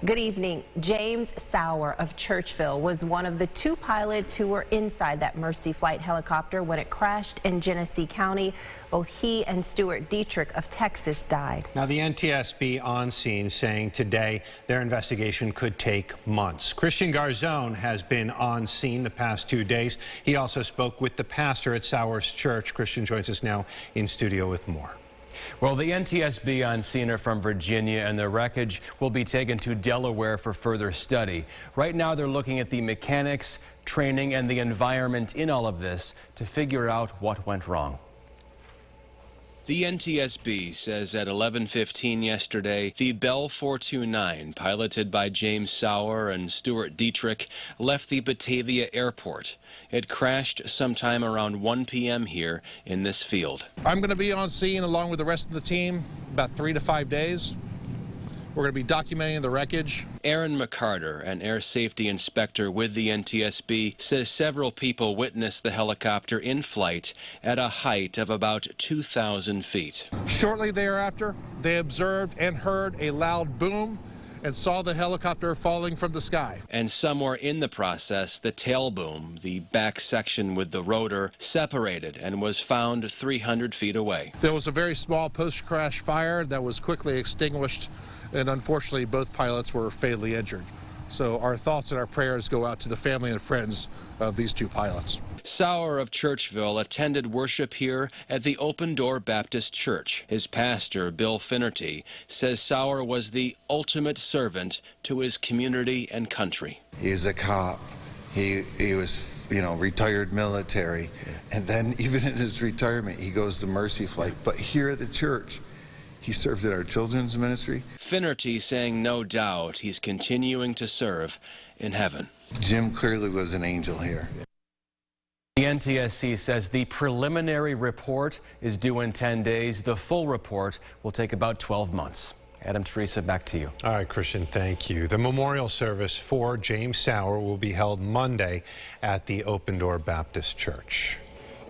Good evening. James Sauer of Churchville was one of the two pilots who were inside that Mercy flight helicopter when it crashed in Genesee County. Both he and Stuart Dietrich of Texas died. Now, the NTSB on scene saying today their investigation could take months. Christian Garzone has been on scene the past 2 days. He also spoke with the pastor at Sauer's church. Christian joins us now in studio with more. Well, the NTSB on scene are from Virginia, and the wreckage will be taken to Delaware for further study. Right now, they're looking at the mechanics, training, and the environment in all of this to figure out what went wrong. The NTSB says at 11:15 yesterday, the Bell 429, piloted by James Sauer and Stuart Dietrich, left the Batavia airport. It crashed sometime around 1 p.m. here in this field. I'm going to be on scene along with the rest of the team about 3 to 5 days. We're going to be documenting the wreckage. Aaron McCarter, an air safety inspector with the NTSB, says several people witnessed the helicopter in flight at a height of about 2,000 feet. Shortly thereafter, they observed and heard a loud boom and saw the helicopter falling from the sky. And somewhere in the process, the tail boom, the back section with the rotor, separated and was found 300 feet away. There was a very small post-crash fire that was quickly extinguished, and unfortunately both pilots were fatally injured. So our thoughts and our prayers go out to the family and friends of these two pilots. Sauer of Churchville attended worship here at the Open Door Baptist Church. His pastor, Bill Finnerty, says Sauer was the ultimate servant to his community and country. He was a cop. He was, retired military. And then even in his retirement, he goes to Mercy flight. But here at the church, he served in our children's ministry. Finnerty saying no doubt he's continuing to serve in heaven. Jim clearly was an angel here. The NTSC says the preliminary report is due in 10 days. The full report will take about 12 months. Adam, Teresa, back to you. All right, Christian, thank you. The memorial service for James Sauer will be held Monday at the Open Door Baptist Church.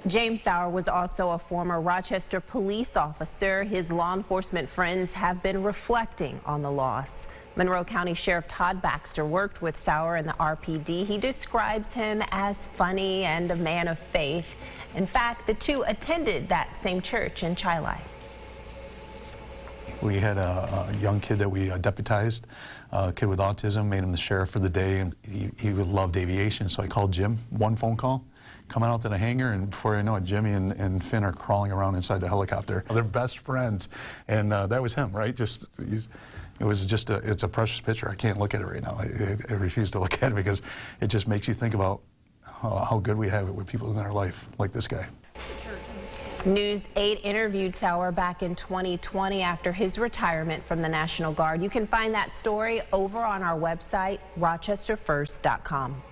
James Sauer was also a former Rochester police officer. His law enforcement friends have been reflecting on the loss. Monroe County Sheriff Todd Baxter worked with Sauer in the RPD. He describes him as funny and a man of faith. In fact, the two attended that same church in Chili. We had a young kid that we deputized, a kid with autism, made him the sheriff for the day, and he loved aviation, so I called Jim, one phone call, coming out to the hangar, and before I know it, Jimmy and Finn are crawling around inside the helicopter. They're best friends, and that was him, right? It's a precious picture. I can't look at it right now. I refuse to look at it because it just makes you think about how good we have it with people in our life, like this guy. News 8 interviewed Sauer back in 2020 after his retirement from the National Guard. You can find that story over on our website, rochesterfirst.com.